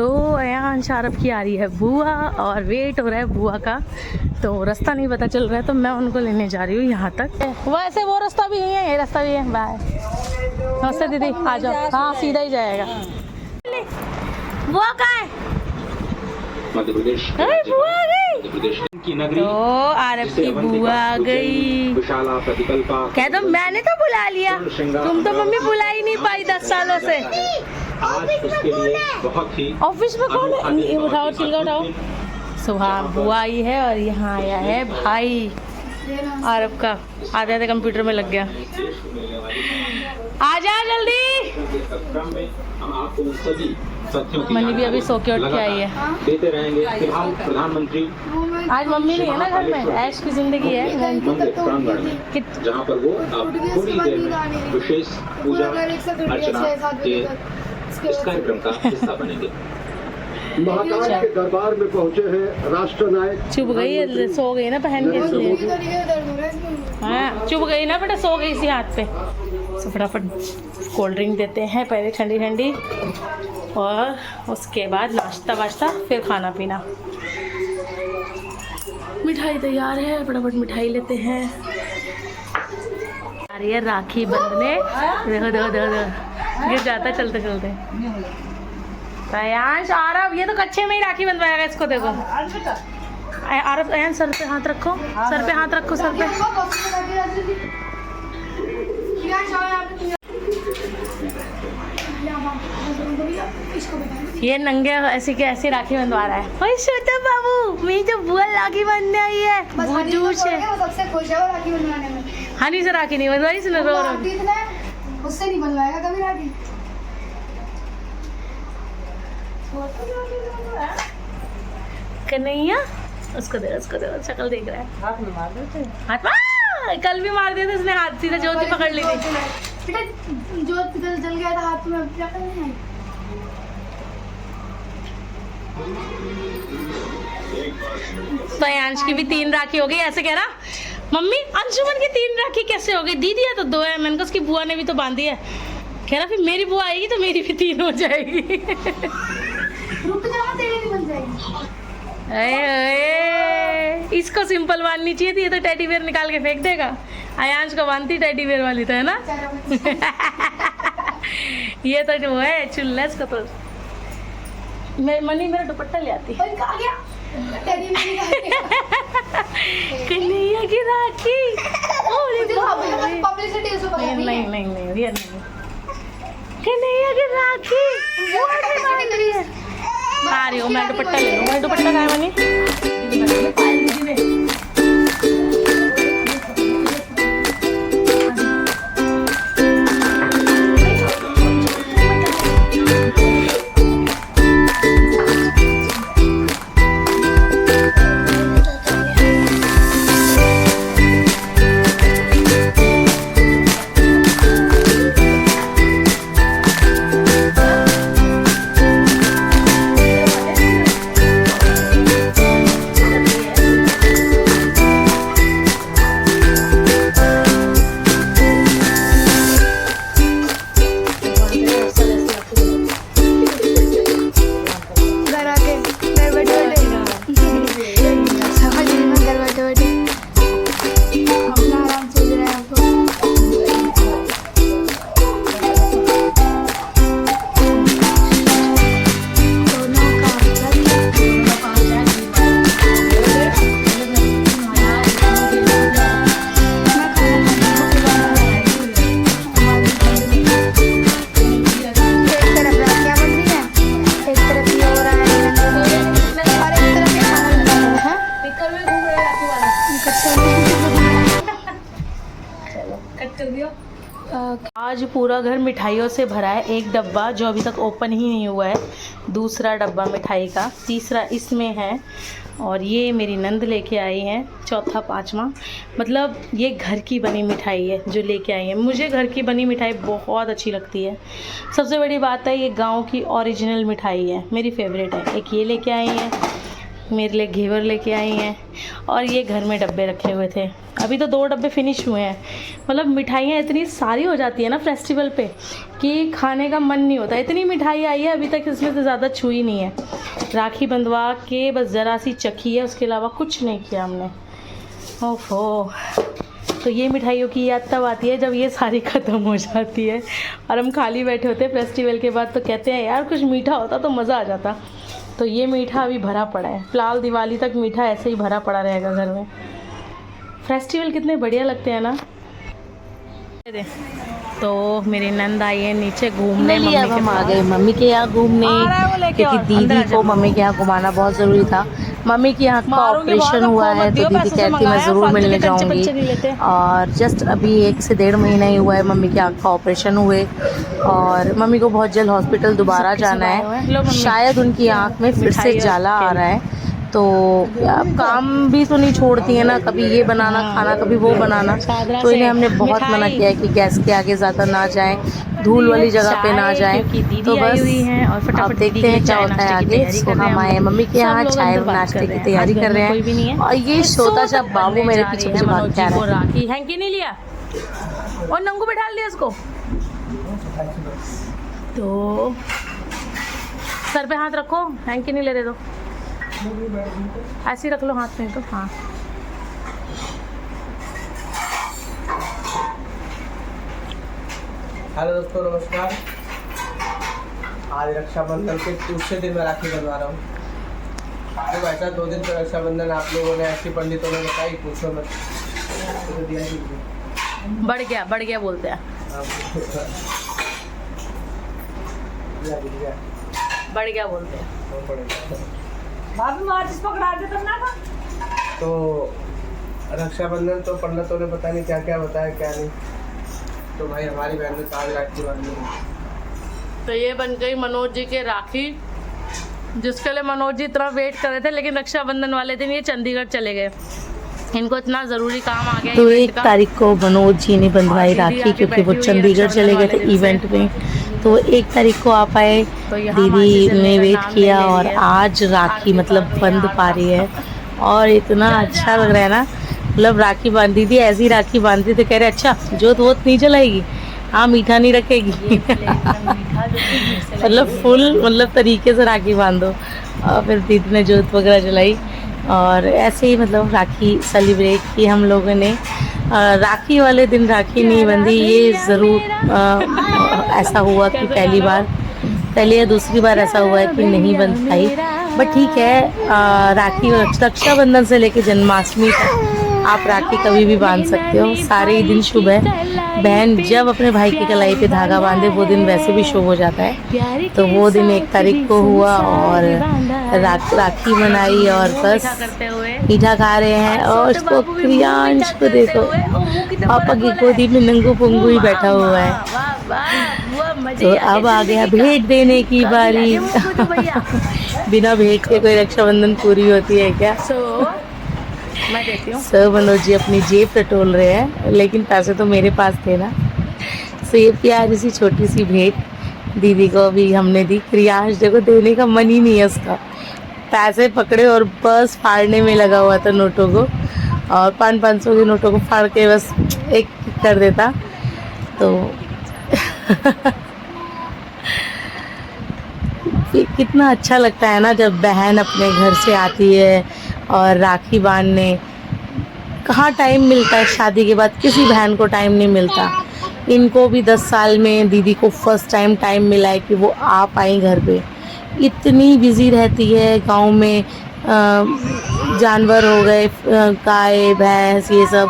अयान शारफ की आ रही है बुआ और वेट हो रहा है बुआ का, तो रास्ता नहीं पता चल रहा है, तो मैं उनको लेने जा रही हूँ यहाँ तक। वैसे वो रास्ता भी है, ये रास्ता भी है। बाय, नमस्ते दीदी, आ जाओ। हाँ सीधा ही जाएगा। बुआ कहाँ है? मध्य प्रदेश बुआ आ गई की नगरी, तो आरब की बुआ आ गई। विशाला प्रतिकल्पा, कह दो मैंने तो बुला लिया, तुम तो मम्मी बुला ही नहीं पाई 10 सालों से। आज उसके लिए बहुत ही ऑफिस में कौन है? उठाओ चिल्ला उठाओ। सुबह बुआ आई है और यहाँ आया है भाई आरब का, आधे आधे कंप्यूटर में लग गया। आ जा जल्दी। हम आपको उन सभी तथ्यों की मनी भी अभी सो के उठ के आई है। देते रहेंगे। फिलहाल प्रधानमंत्री आज मम्मी नहीं है ना घर में, ऐश की जिंदगी है मंदिर प्रांगण में, जहाँ पर वो अब थोड़ी देर में विशेष पूजा अर्चना के इस कार्यक्रम का हिस्सा बनेंगे। महाकाल के दरबार में पहुंचे हैं राष्ट्र नायक। चुप गई है, सो गई ना पहन के इसलिए। हाँ चुप गई ना बेटा, सो गई इसी हाथ पे। तो फटाफट कोल्ड ड्रिंक देते हैं पहले, ठंडी ठंडी, और उसके बाद नाश्ता वाश्ता, फिर खाना पीना। मिठाई तैयार है, फटाफट मिठाई लेते हैं। आ रही है राखी बंधने, देखो देखो देखो देखो, गिर जाता है चलते चलते। अयांश आरब, ये तो कच्चे में ही राखी बंधवाएगा इसको, देखो आरब। अयांश सर पे हाथ रखो, सर पे हाथ रखो, सर पे। ये नंगे ऐसे के ऐसे राखी बंधवा रहा है। ओए छोटा बाबू, मेरी जो बुआ राखी बांधने आई है, बुजूश है। वो सबसे खुश है वो राखी बनवाने में। हनी से राखी नहीं बंधवाई, इसने रो रो। उससे नहीं बनवाएगा कभी राखी। कन्हैया, उसको दे, उसको दे, शक्ल देख रहा है। हाथ में मार देते हैं, हाथ में कल भी मार दिया था इसने, हाथ सीधा ज्योति पकड़ ली थी। बेटा ज्योति जल गया था हाथ में, अब क्या करना है? तो अंश की भी 3 राखी हो गई। ऐसे कह रहा मम्मी अंशुमन की 3 राखी कैसे हो गई? दीदी है तो 2 है। मैंने कहा उसकी बुआ ने भी तो बांधी है। कह रहा फिर मेरी बुआ आएगी तो मेरी भी 3 हो जाएगी। रुक जाओ, तेरी भी बन जाएगी। इसको सिंपल बांधनी चाहिए थी, ये तो टेडी बेयर निकाल के फेंक देगा। अयांश को बांधती टेडी बेयर वाली तो है ना। ये तो जो है चुल्ला, इसका तो मनी मेरा दुपट्टा ले आती। कन्हैया की राखी। नहीं नहीं नहीं ये नहीं, कन्हैया की राखी आ रही हूँ मैं। दुपट्टा ले लूँ, मैं दुपट्टा खाया मनी। आज पूरा घर मिठाइयों से भरा है। एक डब्बा जो अभी तक ओपन ही नहीं हुआ है, दूसरा डब्बा मिठाई का, तीसरा इसमें है, और ये मेरी नंद लेके आई हैं, चौथा पांचवा। मतलब ये घर की बनी मिठाई है जो लेके आई है। मुझे घर की बनी मिठाई बहुत अच्छी लगती है। सबसे बड़ी बात है ये गांव की ओरिजिनल मिठाई है, मेरी फेवरेट है। एक ये लेके आई हैं, मेरे लिए घेवर लेके आई हैं, और ये घर में डब्बे रखे हुए थे। अभी तो 2 डब्बे फिनिश हुए हैं। मतलब मिठाइयाँ इतनी सारी हो जाती है ना फेस्टिवल पे कि खाने का मन नहीं होता। इतनी मिठाई आई है, अभी तक इसमें से ज़्यादा छुई नहीं है। राखी बंधवा के बस ज़रा सी चखी है, उसके अलावा कुछ नहीं किया हमने। ओफो, तो ये मिठाइयों की याद तब आती है जब ये सारी ख़त्म हो जाती है और हम खाली बैठे होते हैं फेस्टिवल के बाद। तो कहते हैं यार कुछ मीठा होता तो मज़ा आ जाता। तो ये मीठा अभी भरा पड़ा है, फिलहाल दिवाली तक मीठा ऐसे ही भरा पड़ा रहेगा घर में। फेस्टिवल कितने बढ़िया लगते हैं ना। तो मेरी नंद आई है नीचे घूमने, मम्मी हम आ गए मम्मी के यहाँ घूमने, क्योंकि दीदी को मम्मी के यहाँ घुमाना बहुत ज़रूरी था। मम्मी के यहाँ का ऑपरेशन हुआ है तो दीदी कहती मैं ज़रूर मिलने जाऊँगी। और जस्ट अभी 1 से 1.5 महीना ही हुआ है मम्मी के आँख का ऑपरेशन हुए, और मम्मी को बहुत जल्द हॉस्पिटल दोबारा जाना है। शायद उनकी आँख में फिर से जाला आ रहा है, तो अब काम भी तो नहीं छोड़ती है ना, कभी ये बनाना खाना, कभी वो बनाना। तो इन्हें हमने बहुत मना किया है कि गैस के आगे ज़्यादा ना जाएं, धूल वाली जगह पे ना जाएं। तो बस अब देखते हैं क्या होता है आगे। सो हम आए मम्मी के यहाँ चाय नाश्ते की तैयारी कर रहे हैं, और ये छोटा सा बाबू मेरे पीछे पीछे भाग के आ रहा है। राखी हैंकी नहीं लिया और नंगू बैठा लिया इसको। तो सर पे हाथ रखो, हैंकी नहीं ले रहे तो ऐसे ही रख लो हाथ में। तो हाँ, हेलो दोस्तों, नमस्कार। आज रक्षाबंधन के दूसरे दिन मैं राखी बनवा रहा हूँ। तो भाई साहब 2 दिन का रक्षाबंधन आप लोगों ने ऐसी पंडितों ने बताई, पूछो मत। तो दिया बढ़ गया बोलते हैं, बढ़ गया बोलते हैं। तो रक्षाबंधन तो पंडितों ने पता नहीं क्या क्या बताया क्या नहीं। तो भाई हमारी बहन ने आज राखी बांधी है। तो ये बन गई मनोज जी के राखी, जिसके लिए मनोज जी इतना वेट कर रहे थे, लेकिन रक्षाबंधन वाले दिन ये चंडीगढ़ चले गए। इनको इतना ज़रूरी काम आ गया। तो 1 तारीख को मनोज जी ने बंधवाई राखी, क्योंकि वो चंडीगढ़ चले गए थे इवेंट में। तो 1 तारीख को आ पाए, दीदी ने वेट किया, और आज राखी मतलब बंध पा रही है। और इतना अच्छा लग रहा है ना, मतलब राखी बांधी थी, ऐसी राखी बांधी थी, कह रहे अच्छा जोत वोत नहीं जलाएगी, हाँ मीठा नहीं रखेगी। मतलब फुल मतलब तरीके से राखी बांधो। और फिर दीदी ने जोत वगैरह जलाई, और ऐसे ही मतलब राखी सेलिब्रेट की हम लोगों ने। राखी वाले दिन राखी नहीं बंधी, ये ज़रूर ऐसा हुआ कि पहली या दूसरी बार ऐसा हुआ है कि नहीं बंध पाई। बट ठीक है, राखी रक्षाबंधन से लेकर जन्माष्टमी तक आप राखी कभी भी बांध सकते हो, सारे ही दिन शुभ है। बहन जब अपने भाई की कलाई पे धागा बांधे वो दिन वैसे भी शुभ हो जाता है। तो वो दिन 1 तारीख को हुआ, और राखी बनाई, और बस मीठा खा रहे हैं। और उसको प्रियांश को देखो, पापा की गोदी में नंगू पुंगू ही बैठा हुआ है। तो अब आ गया भेंट देने की बारी। बिना भेंट के कोई रक्षाबंधन पूरी होती है क्या? मैं देती हूँ। सर मनोज जी अपनी जेब टटोल रहे हैं, लेकिन पैसे तो मेरे पास थे ना। सो ये प्यारी सी छोटी सी भेंट दीदी को भी हमने दी। क्रियांश देखो देने का मन ही नहीं है उसका, पैसे पकड़े और बस फाड़ने में लगा हुआ था नोटों को, और 500 के नोटों को फाड़ के बस एक कर देता। तो कितना अच्छा लगता है ना जब बहन अपने घर से आती है और राखी बांधने। कहाँ टाइम मिलता है शादी के बाद, किसी बहन को टाइम नहीं मिलता। इनको भी 10 साल में दीदी को फर्स्ट टाइम मिला है कि वो आ पाई घर पे। इतनी बिजी रहती है, गांव में जानवर हो गए, गाय भैंस ये सब,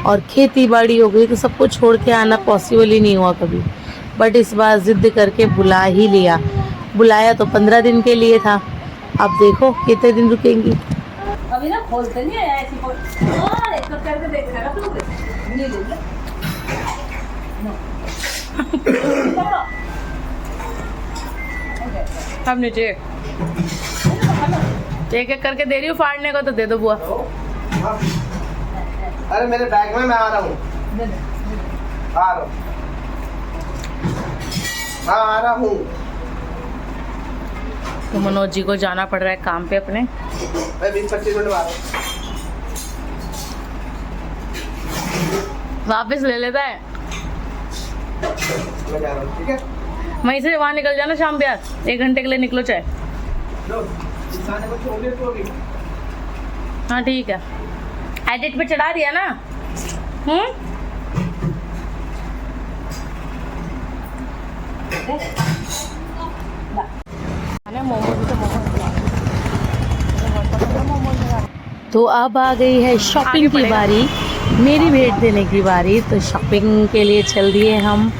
और खेती बाड़ी हो गई, तो सबको छोड़ के आना पॉसिबल ही नहीं हुआ कभी। बट इस बार ज़िद्द करके बुला ही लिया। बुलाया तो 15 दिन के लिए था, अब देखो कितने दिन रुकेंगी। अभी ना खोलते नहीं है ऐसी और एक करके देखा तू नहीं ले अब नीचे एक करके दे रही हूँ फाड़ने को, तो दे दो बुआ। अरे मेरे बैग में, मैं आ रहा हूँ, आ रहा हूँ। तो मनोज जी को जाना पड़ रहा है काम पे अपने। 20-25 मिनट बाद वापस ले लेता है, मैं जा रहा हूँ, ठीक है? वहीं से वहाँ निकल जाना शाम ब्याह, 1 घंटे के लिए निकलो चाहे। लो, इंसान को छोड़ दे तो अभी। हाँ ठीक है, एडिट पे चढ़ा दिया ना। तो अब आ गई है शॉपिंग की बारी, मेरी भेंट देने की बारी। तो शॉपिंग के लिए चल दिए हम,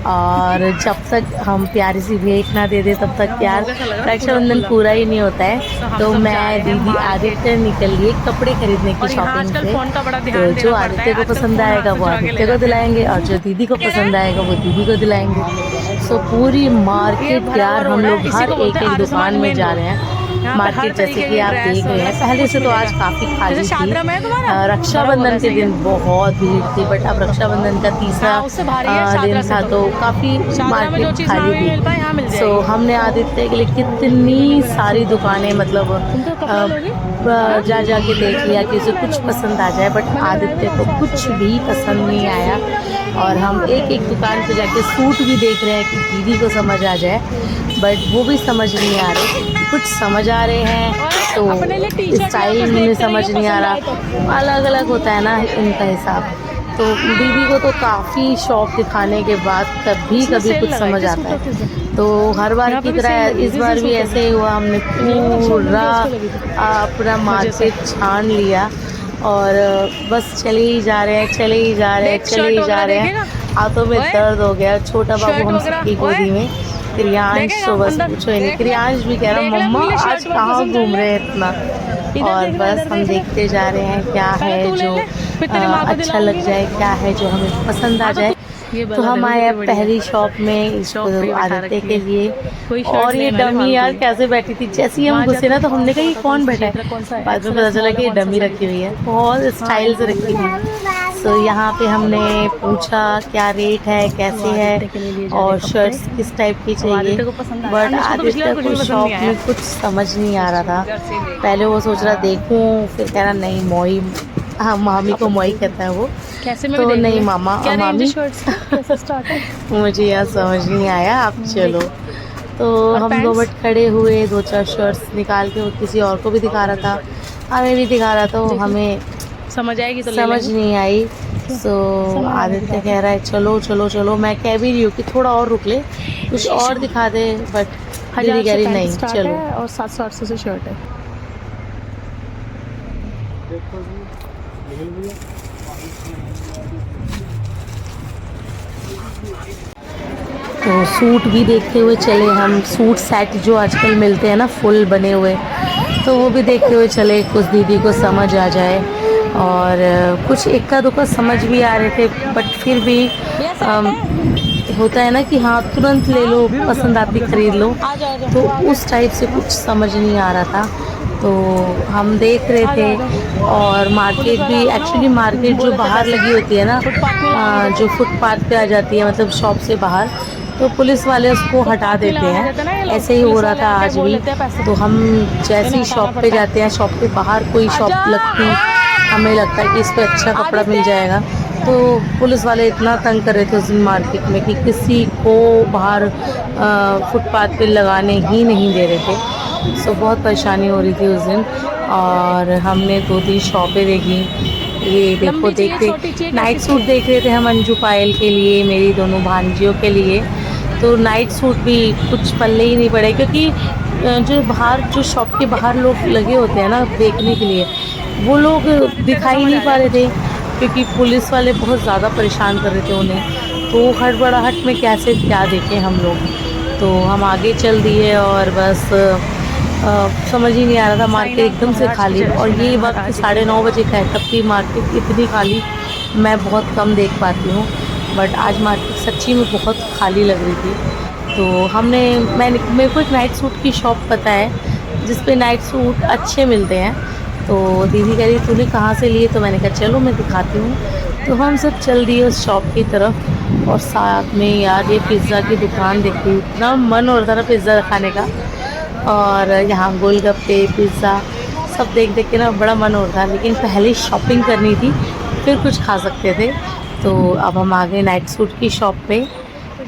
और जब तक हम प्यारी सी भेंट ना दे दे तब तक यार रक्षाबंधन पूरा ही नहीं होता है। तो मैं दीदी आदित्य निकल लिए कपड़े खरीदने की शॉपिंग से। तो जो आदित्य को पसंद आएगा वो आदित्य को दिलाएंगे, और जो दीदी को पसंद आएगा वो दीदी को दिलाएंगे। सो पूरी मार्केट यार हम लोग हर एक दुकान में जा रहे हैं। मार्केट जैसे कि आप देख रहे हैं, पहले से तो आज काफ़ी खाली थी। रक्षाबंधन के दिन बहुत भीड़ थी, बट अब रक्षाबंधन का तीसरा दिन था तो काफ़ी मार्केट खाली थी। सो हमने आदित्य के लिए कितनी सारी दुकानें मतलब जा जा के देख लिया कि उसे कुछ पसंद आ जाए, बट आदित्य को कुछ भी पसंद नहीं आया। और हम एक एक दुकान पे जाके सूट भी देख रहे हैं कि दीदी को समझ आ जाए, बट वो भी समझ नहीं आ रहे। कुछ समझ आ रहे हैं तो स्टाइल में समझ नहीं आ रहा, अलग अलग होता है ना इनका हिसाब। तो दीदी को तो काफ़ी शौक दिखाने के बाद कभी कभी कुछ समझ आता है। तो हर बार की तरह इस बार भी ऐसे ही हुआ, हमने पूरा अपना मार्केट छान लिया और बस चले ही जा रहे हैं, चले ही जा रहे हैं, चले ही जा रहे हैं। हाथों में दर्द हो गया। छोटा बाबू हम सबकी गोदी में, क्रियांश तो बस पूछो ही नहीं। क्रियांश भी कह रहा मम्मा आज कहाँ घूम रहे हैं इतना। और बस हम देखते जा रहे हैं क्या है जो अच्छा लग जाए, क्या है जो हमें पसंद आ जाए। तो हम आए पहली शॉप में आदित्य के लिए। और ये डमी यार कैसे बैठी थी, जैसे ही हम घुसे ना तो हमने कहा ये कौन बैठा है, बाद में पता चला कि ये डमी रखी हुई है, बहुत स्टाइल से रखी हुई है। सो यहाँ पे हमने पूछा क्या रेट है, कैसे है और शर्ट्स किस टाइप की चाहिए, बट आदित्य को शॉप में कुछ समझ नहीं आ रहा था। पहले वो सोच रहा देखूँ, फिर कह रहा नहीं मोई, हाँ मामी को मोई कहता है वो, कैसे तो नहीं मामा और मामी मुझे यह समझ नहीं आया, आप चलो। तो हम दो मिनट खड़े हुए, 2-4 शर्ट्स निकाल के वो किसी और को भी दिखा रहा था, हमें भी दिखा रहा था, तो हमें समझ आएगी तो समझ नहीं आई। सो आदित्य कह रहा है चलो चलो चलो, मैं कह भी रही हूँ कि थोड़ा और रुक ले, कुछ और दिखा दे, बट दीदी कह रही नहीं चलो। और 700-800 से शर्ट है। तो सूट भी देखते हुए चले हम, सूट सेट जो आजकल मिलते हैं ना फुल बने हुए, तो वो भी देखते हुए चले, कुछ दीदी को समझ आ जाए। और कुछ इक्का दुक्का समझ भी आ रहे थे, बट फिर भी होता है ना कि हाँ तुरंत ले लो, पसंद आती खरीद लो, तो उस टाइप से कुछ समझ नहीं आ रहा था। तो हम देख रहे थे। और मार्केट भी एक्चुअली मार्केट जो बाहर लगी होती है ना, जो फुटपाथ पे आ जाती है मतलब शॉप से बाहर, तो पुलिस वाले उसको हटा देते हैं। ऐसे ही हो रहा था आज भी। तो हम जैसे ही शॉप पे जाते हैं, शॉप के बाहर कोई शॉप लगती, हमें लगता है कि इस पर अच्छा कपड़ा मिल जाएगा, तो पुलिस वाले इतना तंग कर रहे थे उस दिन मार्केट में कि किसी को बाहर फुटपाथ पे लगाने ही नहीं दे रहे थे। सो बहुत परेशानी हो रही थी उस दिन। और हमने 2-3 शॉपें देखी। ये देखो, देखते नाइट सूट देख रहे थे हम अंजू पायल के लिए, मेरी दोनों भांजियों के लिए। तो नाइट सूट भी कुछ पल्ले ही नहीं पड़े, क्योंकि जो बाहर जो शॉप के बाहर लोग लगे होते हैं ना देखने के लिए, वो लोग दिखाई नहीं पा रहे थे, क्योंकि पुलिस वाले बहुत ज़्यादा परेशान कर रहे थे उन्हें। तो हड़बड़ाहट में कैसे क्या देखें हम लोग। तो हम आगे चल दिए और बस समझ ही नहीं आ रहा था, मार्केट एकदम से खाली। और ये वक्त 9:30 बजे का है, तब भी मार्केट इतनी खाली मैं बहुत कम देख पाती हूँ, बट आज मार्केट सच्ची में बहुत खाली लग रही थी। तो मेरे को एक नाइट सूट की शॉप पता है जिस पे नाइट सूट अच्छे मिलते हैं। तो दीदी कह रही तूने कहाँ से लिए, तो मैंने कहा चलो मैं दिखाती हूँ। तो हम सब चल दिए उस शॉप की तरफ। और साथ में यार ये पिज़्ज़ा की दुकान देखी, इतना मन हो रहा था ना पिज़्ज़ा खाने का। और यहाँ गोलगप्पे पिज़्ज़ा सब देख देख के ना बड़ा मन हो रहा था, लेकिन पहले शॉपिंग करनी थी फिर कुछ खा सकते थे। तो अब हम आ गए नाइट सूट की शॉप पे।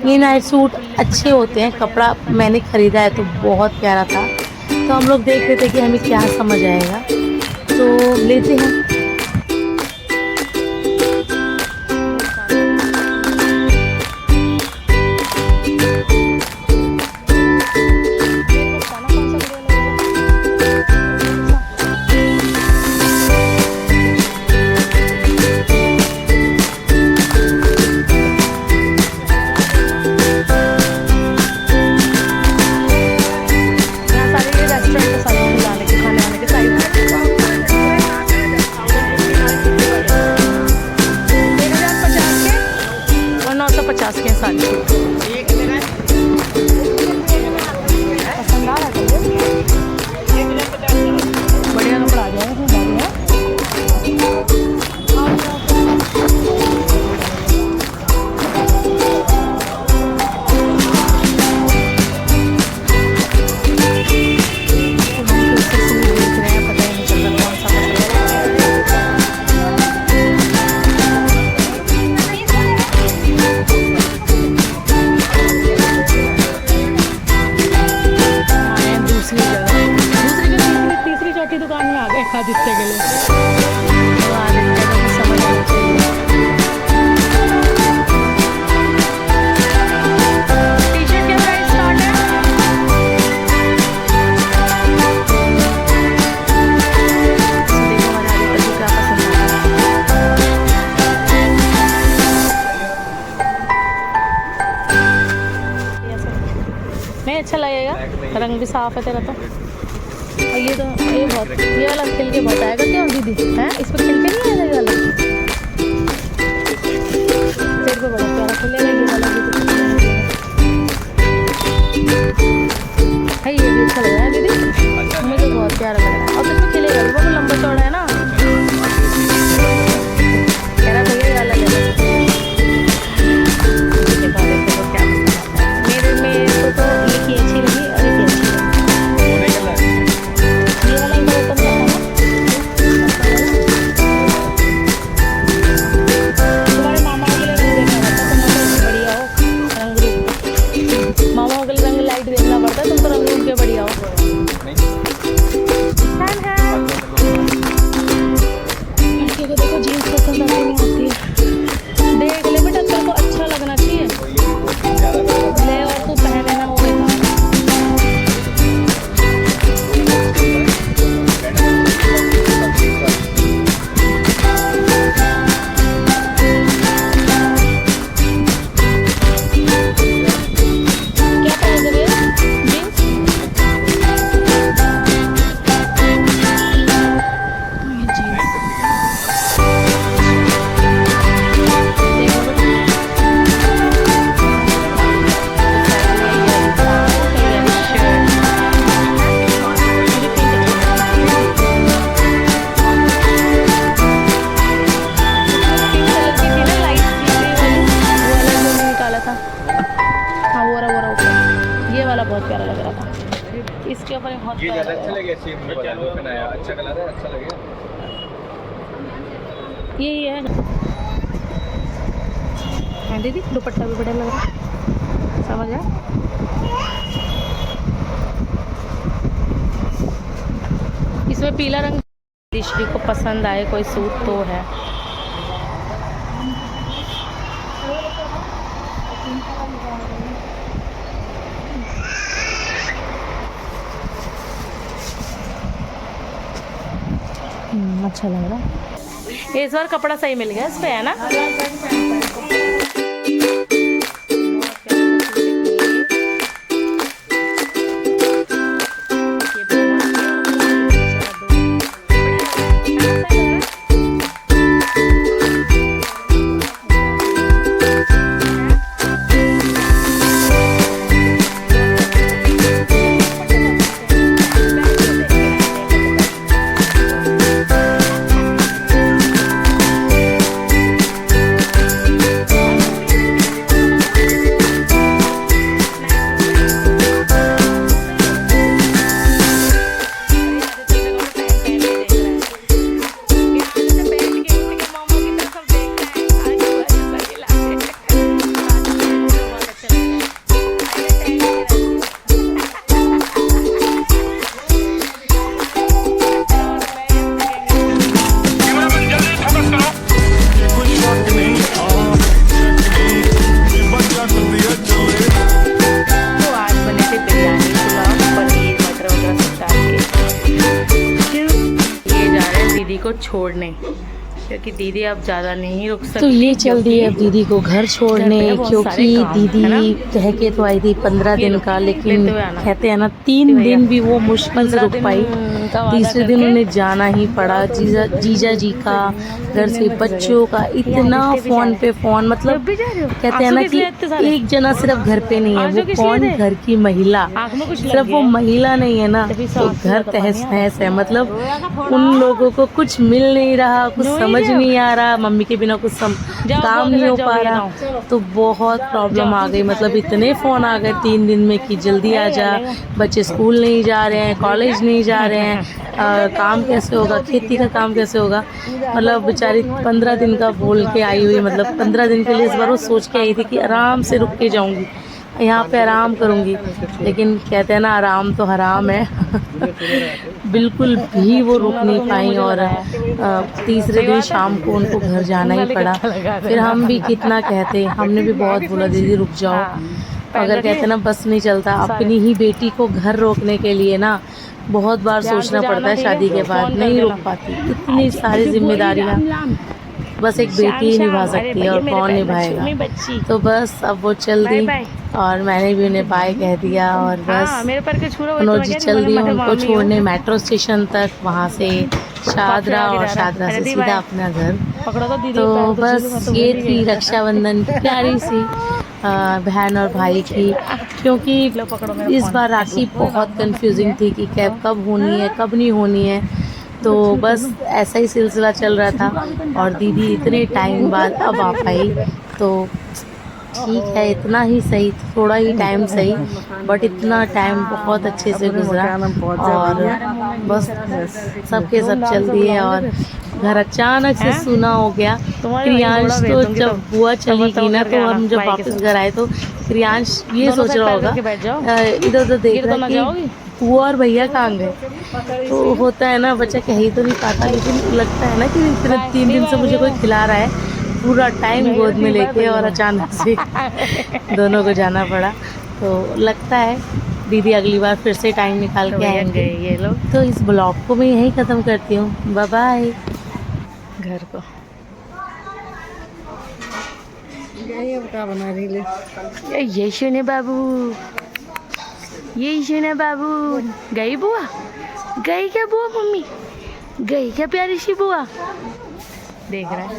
ये नाइट सूट अच्छे होते हैं, कपड़ा मैंने ख़रीदा है तो बहुत प्यारा था। तो हम लोग देख रहे थे कि हमें क्या समझ आएगा, तो लेते हैं। अच्छा लगेगा, रंग भी साफ है तेरा तो। और ये वाला खिल के बहुत आएगा क्यों दीदी? हैं इस पर खिल के नहीं आएगा ये वाला? तेरे को बड़ा प्यारा खिलेगा ये वाला भी है। ये भी अच्छा लग रहा है दीदी, मुझे बहुत प्यारा लग रहा है। और इसमें खिलेगा भी, बहुत लंबा चौड़ा है ना। कह रहा भैया ये वाला ले लो। मेरे को तो ये की अच्छी लगी और ये अच्छी लगी। ये वाला ही बहुत कम है ना। तुम्हारे मामा के लिए रंग देखना पड़ता है, तुम तो बढ़िया हो रंग रूप। मामा के लिए रंग लाइट देखना पड़ता है, तुम तो रंग रूप के बढ़िया हो। लड़के को देखो जीन्स पसंद आती नहीं आती है। देख ले बेटा, तेरे को अच्छा लगना चाहिए ले, और तू पहने ना वो क्या पहन रही है जीन्स? बहुत प्यारा लग रहा था, इसके ऊपर बहुत ये प्यारा अच्छा लग लगेगा। सेम वो पहनाया, अच्छा कलर है, अच्छा लगेगा। यही है। हाँ दीदी, दुपट्टा भी बढ़िया लग रहा है, समझ आया? इसमें पीला रंग दिशरी को पसंद आए कोई सूट तो है। अच्छा लग रहा है। इस बार कपड़ा सही मिल गया इस पे, है ना? छोड़ने, क्योंकि दीदी अब ज़्यादा नहीं रुक सकती। तो ये चल दी है अब दीदी को घर छोड़ने, घर पे बहुत क्योंकि सारे काम, दीदी है ना? कह के तो आई थी 15 दिन का, लेकिन लेते हुए आना। कहते हैं ना 3 दिन भी वो मुश्किल से रुक पाई। तीसरे दिन उन्हें जाना ही पड़ा। जीजा जी का, घर से बच्चों का इतना फ़ोन पे फ़ोन, मतलब कहते हैं ना कि एक जना सिर्फ घर पे नहीं है, वो कौन, घर की महिला। सिर्फ वो महिला नहीं है ना, तो घर तहस नहस है। मतलब उन लोगों को कुछ मिल नहीं रहा, कुछ समझ नहीं आ रहा, मम्मी के बिना कुछ काम नहीं हो पा रहा, तो बहुत प्रॉब्लम आ गई। मतलब इतने फ़ोन आ गए 3 दिन में कि जल्दी आ जा, बच्चे स्कूल नहीं जा रहे हैं, कॉलेज नहीं जा रहे हैं, काम कैसे होगा, खेती का काम कैसे होगा। मतलब बेचारी 15 दिन का बोल के आई हुई, मतलब 15 दिन के लिए इस बार वो सोच के आई थी कि आराम से रुक के जाऊंगी, यहाँ पे आराम करूंगी। लेकिन कहते हैं ना आराम तो हराम है। बिल्कुल भी वो रुक नहीं पाई, और तीसरे दिन शाम को उनको घर जाना ही पड़ा। फिर हम भी कितना कहते, हमने भी बहुत बोला दीदी रुक जाओ, अगर कहते ना बस नहीं चलता। अपनी ही बेटी को घर रोकने के लिए ना बहुत बार सोचना पड़ता है, शादी के बाद नहीं रुक पाती, इतनी सारी जिम्मेदारियाँ बस एक बेटी ही निभा सकती है, और कौन निभाएगा। तो बस अब वो चल दी, और मैंने भी उन्हें बाय कह दिया, और बस मनोज जी चल दिए उनको छोड़ने मेट्रो स्टेशन तक, वहाँ से शादरा, और शादरा से सीधा अपना घर। तो बस ये थी रक्षाबंधन की प्यारी सी बहन और भाई की, क्योंकि इस बार राखी बहुत कंफ्यूजिंग थी कि कब होनी है, कब नहीं होनी है। तो बस ऐसा ही सिलसिला चल रहा था, और दीदी इतने टाइम बाद अब आ पाई, तो ठीक है, इतना ही सही, थोड़ा ही टाइम सही, बट इतना टाइम बहुत अच्छे से गुजरा, और बस सबके सब चल दिए। और घर अचानक से सुना हो गया। क्रियांश तो जब बुआ चली गई ना, तो हम जब वापस घर आए तो क्रियांश ये सोच रहा होगा, इधर उधर देख रहा है कि बुआ और भैया कहाँ गए। तो होता है ना, बच्चा कह ही तो नहीं पाता, लेकिन लगता है ना कि इतने 3 दिन से मुझे कोई खिला रहा है, पूरा टाइम गोद में लेके, और अचानक से दोनों को जाना पड़ा। तो लगता है दीदी अगली बार फिर से टाइम निकाल के आएंगे ये लोग। तो इस ब्लॉग को मैं यहीं ख़त्म करती हूँ, बाय बाय। घर को बना रही ले ये सुने बाबू, ये सुने बाबू, गई बुआ, गई क्या बुआ, मम्मी गई क्या प्यारी सी बुआ, देख रहा है।